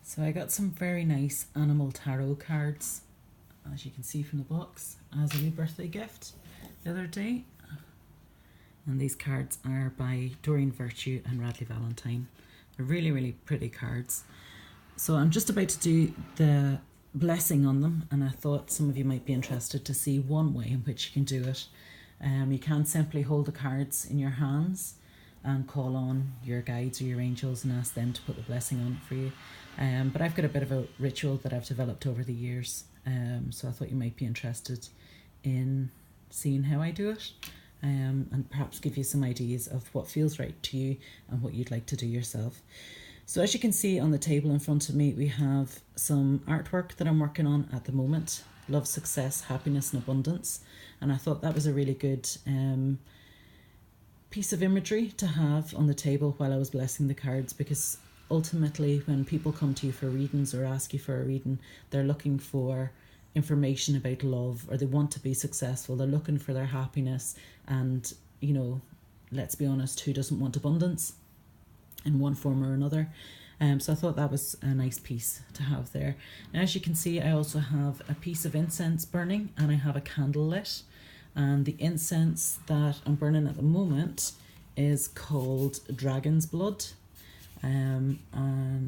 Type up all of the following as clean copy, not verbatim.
So I got some very nice animal tarot cards, as you can see from the box, as a wee birthday gift the other day. And these cards are by Doreen Virtue and Radley Valentine. They're really, really pretty cards. So I'm just about to do the blessing on them, and I thought some of you might be interested to see one way in which you can do it. You can simply hold the cards in your hands and call on your guides or your angels and ask them to put the blessing on it for you. But I've got a bit of a ritual that I've developed over the years, so I thought you might be interested in seeing how I do it, and perhaps give you some ideas of what feels right to you and what you'd like to do yourself. So as you can see on the table in front of me, we have some artwork that I'm working on at the moment: love, success, happiness and abundance. And I thought that was a really good piece of imagery to have on the table while I was blessing the cards, because ultimately when people come to you for readings or ask you for a reading, they're looking for information about love, or they want to be successful, they're looking for their happiness. And you know, let's be honest, who doesn't want abundance in one form or another? So I thought that was a nice piece to have there. Now, as you can see, I also have a piece of incense burning and I have a candle lit. And the incense that I'm burning at the moment is called Dragon's Blood. And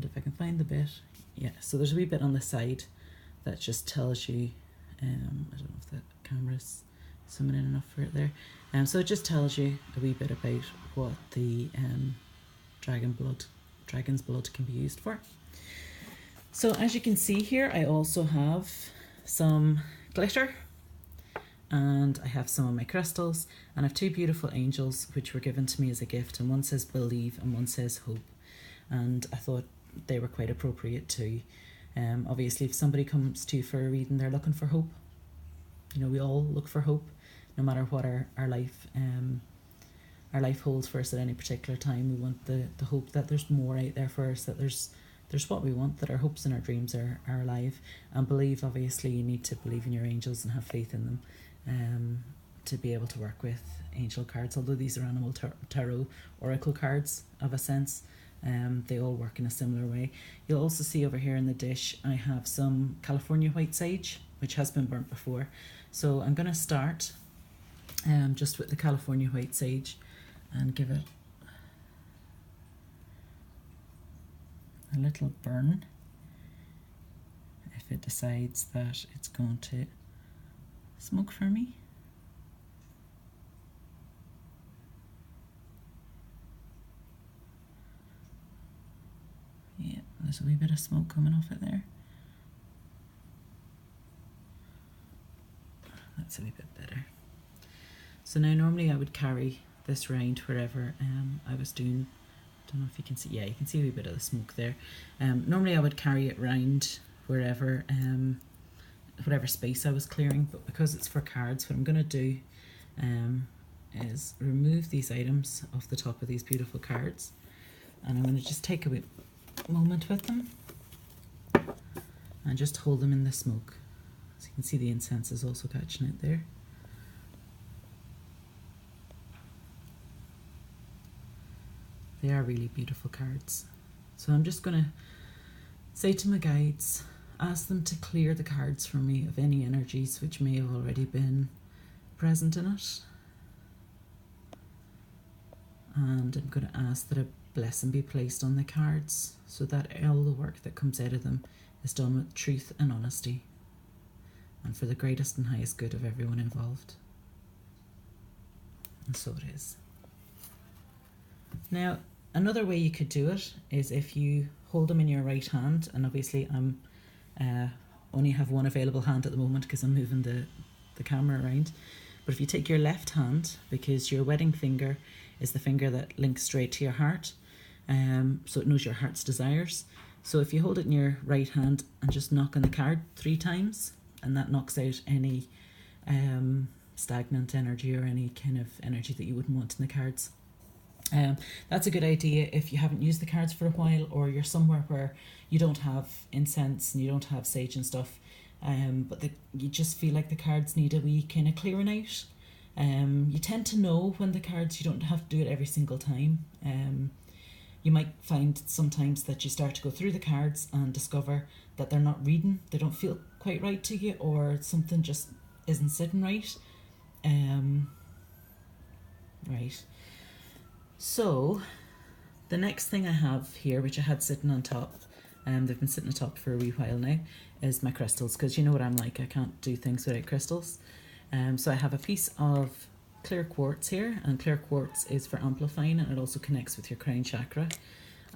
if I can find the bit, yeah, so there's a wee bit on the side that just tells you, I don't know if the camera's zooming in enough for it there. So it just tells you a wee bit about what the dragon's blood can be used for. So as you can see here, I also have some glitter, and I have some of my crystals, and I have two beautiful angels which were given to me as a gift, and one says believe and one says hope. And I thought they were quite appropriate too. Obviously, if somebody comes to you for a reading, they're looking for hope. You know, we all look for hope, no matter what our life holds for us at any particular time. We want the hope that there's more out there for us, that there's what we want, that our hopes and our dreams are alive. And believe, obviously, you need to believe in your angels and have faith in them to be able to work with angel cards. Although these are animal tarot oracle cards of a sense, they all work in a similar way. You'll also see over here in the dish I have some California white sage, which has been burnt before. So I'm going to start just with the California white sage and give it a little burn if it decides that it's going to smoke for me. Yeah, there's a wee bit of smoke coming off it there. That's a wee bit better. So now normally I would carry this round wherever I was doing, I don't know if you can see, yeah, you can see a wee bit of the smoke there. Normally I would carry it round wherever, whatever space I was clearing, but because it's for cards, what I'm going to do is remove these items off the top of these beautiful cards, and I'm going to just take a wee moment with them and just hold them in the smoke. So you can see the incense is also catching it there. They are really beautiful cards. So I'm just going to say to my guides, ask them to clear the cards for me of any energies which may have already been present in it. And I'm going to ask that a blessing be placed on the cards so that all the work that comes out of them is done with truth and honesty, and for the greatest and highest good of everyone involved. And so it is. Now, another way you could do it is if you hold them in your right hand, and obviously I'm only have one available hand at the moment because I'm moving the camera around. But if you take your left hand, because your wedding finger is the finger that links straight to your heart, so it knows your heart's desires. So if you hold it in your right hand and just knock on the card 3 times, and that knocks out any stagnant energy or any kind of energy that you wouldn't want in the cards. That's a good idea if you haven't used the cards for a while, or you're somewhere where you don't have incense and you don't have sage and stuff, but you just feel like the cards need a wee kind of clearing out. You tend to know when the cards, you don't have to do it every single time. You might find sometimes that you start to go through the cards and discover that they're not reading, they don't feel quite right to you, or something just isn't sitting right. Right. So the next thing I have here, which I had sitting on top, they've been sitting on top for a wee while now, is my crystals, because you know what I'm like, I can't do things without crystals. So I have a piece of clear quartz here, and clear quartz is for amplifying, and it also connects with your crown chakra.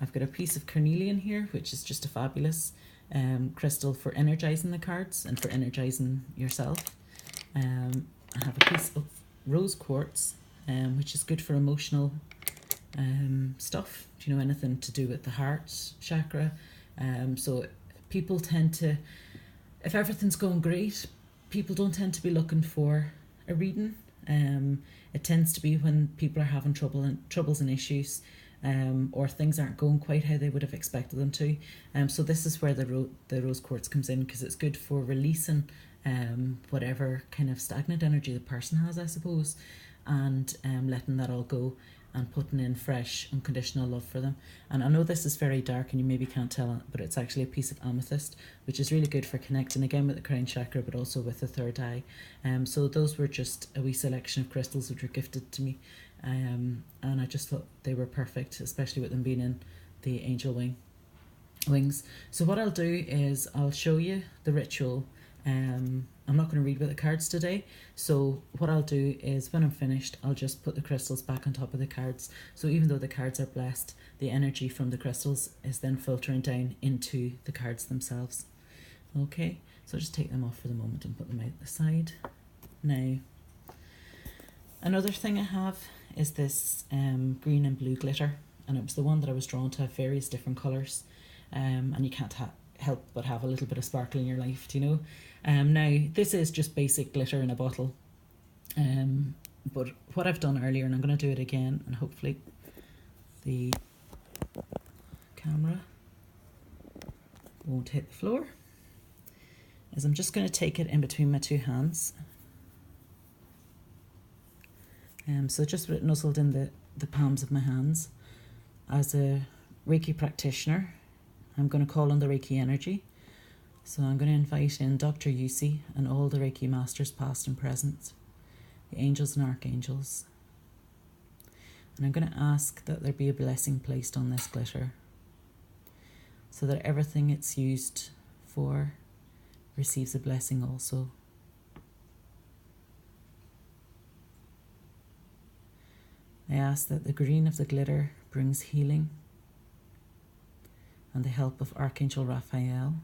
I've got a piece of carnelian here, which is just a fabulous crystal for energizing the cards and for energizing yourself. I have a piece of rose quartz, which is good for emotional stuff, you know, anything to do with the heart chakra. So people tend to, if everything's going great, people don't tend to be looking for a reading. It tends to be when people are having troubles and issues, or things aren't going quite how they would have expected them to. So this is where the rose quartz comes in, because it's good for releasing whatever kind of stagnant energy the person has, I suppose, and letting that all go and putting in fresh unconditional love for them. And I know this is very dark and you maybe can't tell, but it's actually a piece of amethyst, which is really good for connecting again with the crown chakra, but also with the third eye. So those were just a wee selection of crystals which were gifted to me, and I just thought they were perfect, especially with them being in the angel wings. So what I'll do is I'll show you the ritual. I'm not going to read with the cards today, so what I'll do is when I'm finished, I'll just put the crystals back on top of the cards. So even though the cards are blessed, the energy from the crystals is then filtering down into the cards themselves. Okay, so I'll just take them off for the moment and put them out the side. Now, another thing I have is this green and blue glitter, and it was the one that I was drawn to have various different colours, and you can't help but have a little bit of sparkle in your life, do you know? Now, this is just basic glitter in a bottle, but what I've done earlier, and I'm going to do it again, and hopefully the camera won't hit the floor, is I'm just going to take it in between my two hands. So just with it nuzzled in the palms of my hands. As a Reiki practitioner, I'm going to call on the Reiki energy. So I'm going to invite in Dr. Yusi and all the Reiki masters past and present, the angels and archangels. And I'm going to ask that there be a blessing placed on this glitter, so that everything it's used for receives a blessing also. I ask that the green of the glitter brings healing and the help of Archangel Raphael.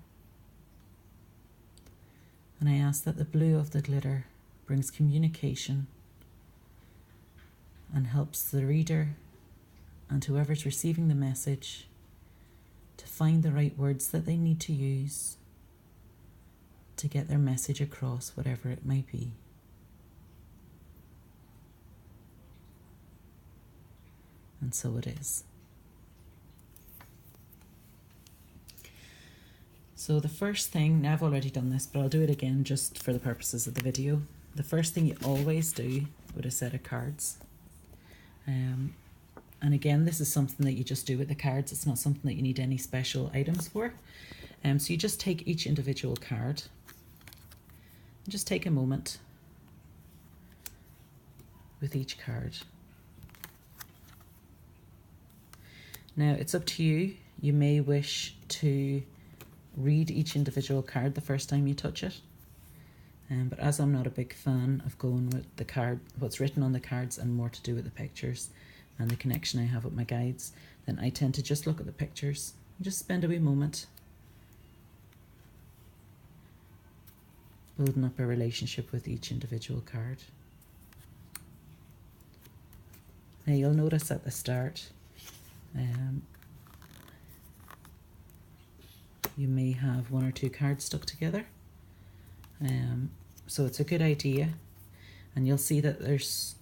And I ask that the blue of the glitter brings communication and helps the reader and whoever's receiving the message to find the right words that they need to use to get their message across, whatever it may be. And so it is. So the first thing, now I've already done this, but I'll do it again just for the purposes of the video. The first thing you always do with a set of cards, and again, this is something that you just do with the cards. It's not something that you need any special items for. So you just take each individual card and just take a moment with each card. Now, it's up to you. You may wish to read each individual card the first time you touch it. But as I'm not a big fan of going with the card, what's written on the cards, and more to do with the pictures and the connection I have with my guides, then I tend to just look at the pictures and just spend a wee moment building up a relationship with each individual card. Now, you'll notice at the start, you may have one or two cards stuck together, so it's a good idea, and you'll see that there's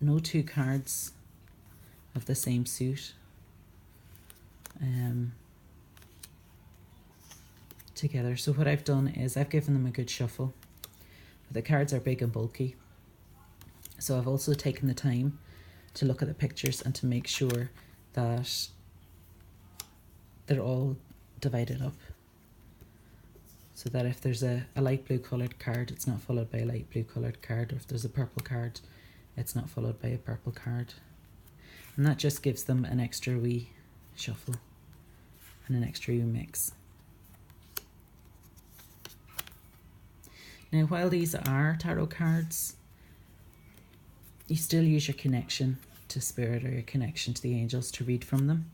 no two cards of the same suit together. So what I've done is I've given them a good shuffle, but the cards are big and bulky, so I've also taken the time to look at the pictures and to make sure that they're all divided up, so that if there's a light blue coloured card, it's not followed by a light blue coloured card, or if there's a purple card, it's not followed by a purple card. And that just gives them an extra wee shuffle and an extra wee mix. Now, while these are tarot cards, you still use your connection to spirit or your connection to the angels to read from them.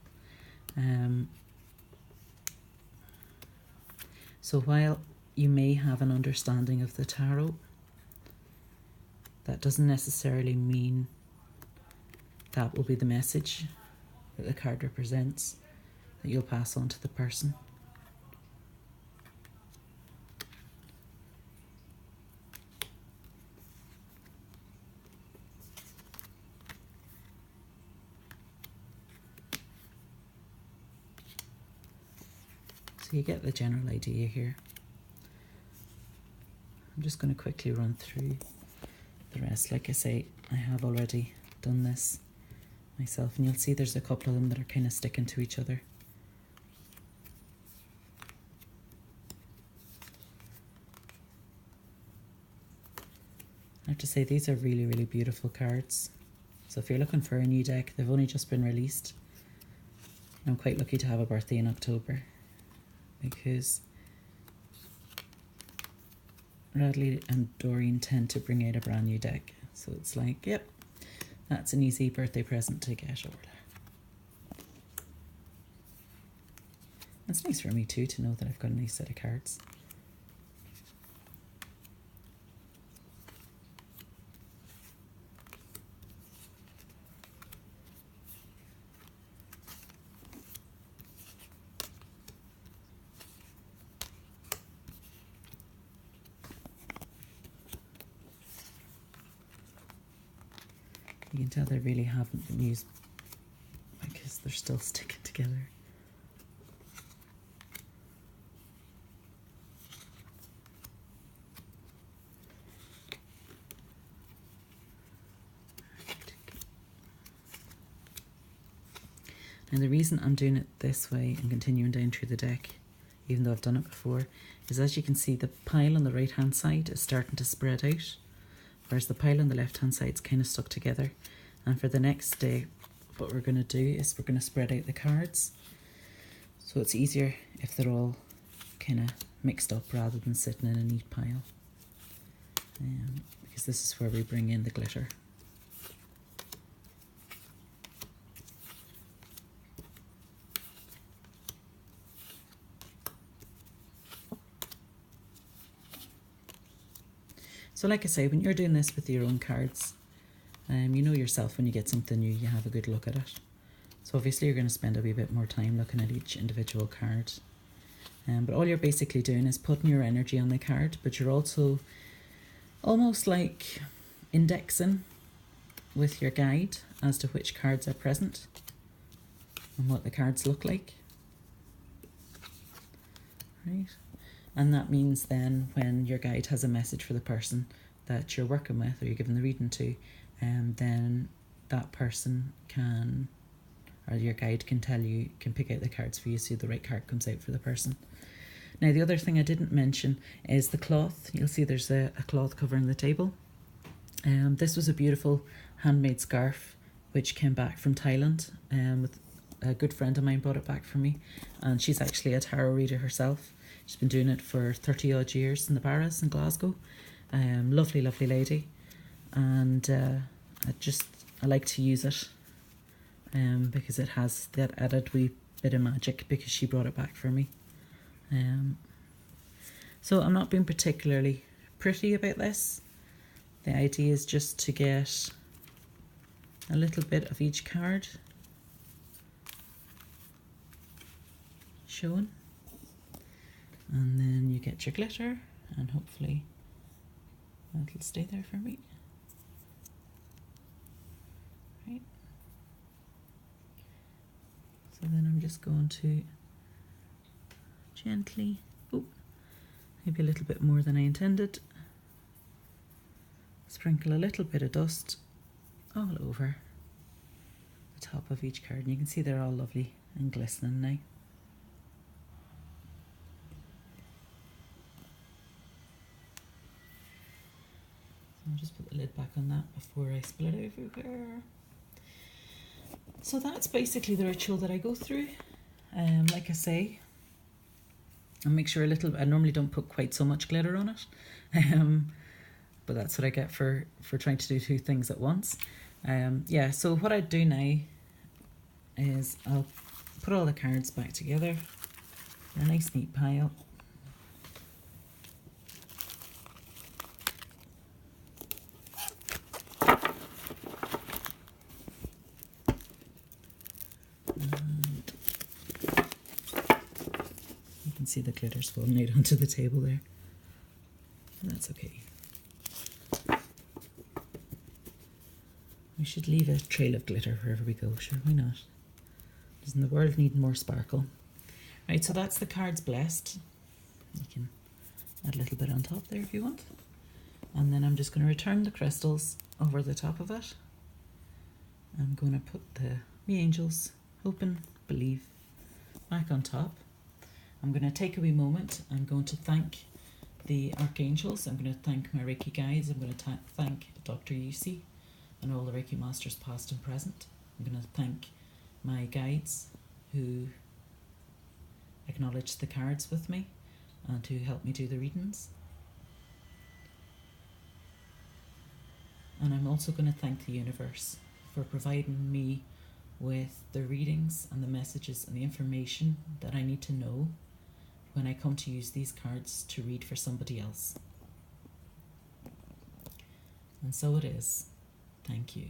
So while you may have an understanding of the tarot, that doesn't necessarily mean that will be the message that the card represents that you'll pass on to the person. So you get the general idea here. I'm just going to quickly run through the rest. Like I say, I have already done this myself, and you'll see there's a couple of them that are kind of sticking to each other. I have to say, these are really, really beautiful cards. So if you're looking for a new deck, they've only just been released. I'm quite lucky to have a birthday in October, because Radley and Doreen tend to bring out a brand new deck. So it's like, yep, that's an easy birthday present to get over. It's nice for me too to know that I've got a nice set of cards. You can tell they really haven't been used because they're still sticking together. And the reason I'm doing it this way and continuing down through the deck, even though I've done it before, is as you can see, the pile on the right hand side is starting to spread out, whereas the pile on the left hand side is kind of stuck together. And for the next day, what we're going to do is we're going to spread out the cards, so it's easier if they're all kind of mixed up rather than sitting in a neat pile, because this is where we bring in the glitter. So like I say, when you're doing this with your own cards, you know yourself when you get something new, you have a good look at it. So obviously you're going to spend a wee bit more time looking at each individual card. But all you're basically doing is putting your energy on the card, but you're also almost like indexing with your guide as to which cards are present and what the cards look like. Right? And that means then when your guide has a message for the person that you're working with or you're giving the reading to, then that person can, or your guide can tell you, can pick out the cards for you so the right card comes out for the person. Now the other thing I didn't mention is the cloth. You'll see there's a cloth covering the table. This was a beautiful handmade scarf which came back from Thailand. With a good friend of mine brought it back for me, and she's actually a tarot reader herself. She's been doing it for 30 odd years in the Barras in Glasgow. Lovely, lovely lady. And I like to use it because it has that added wee bit of magic, because she brought it back for me. So I'm not being particularly pretty about this. The idea is just to get a little bit of each card showing. And then you get your glitter, and hopefully that'll stay there for me. Right. So then I'm just going to gently, maybe a little bit more than I intended, sprinkle a little bit of dust all over the top of each card. And you can see they're all lovely and glistening now. back on that before I spill it everywhere. So that's basically the ritual that I go through. Like I say, I make sure I normally don't put quite so much glitter on it. But that's what I get for trying to do two things at once. Yeah, so what I do now is I'll put all the cards back together in a nice neat pile. And you can see the glitter's falling out onto the table there. That's okay. We should leave a trail of glitter wherever we go, sure, why not? Doesn't the world need more sparkle? Right, so that's the cards blessed. You can add a little bit on top there if you want. And then I'm just going to return the crystals over the top of it. I'm going to put the angels, hope and believe, back on top. I'm going to take a wee moment. I'm going to thank the archangels. I'm going to thank my Reiki guides. I'm going to thank Dr. Yusi and all the Reiki masters past and present. I'm going to thank my guides who acknowledged the cards with me and who helped me do the readings. And I'm also going to thank the universe for providing me with the readings and the messages and the information that I need to know when I come to use these cards to read for somebody else. And so it is. Thank you.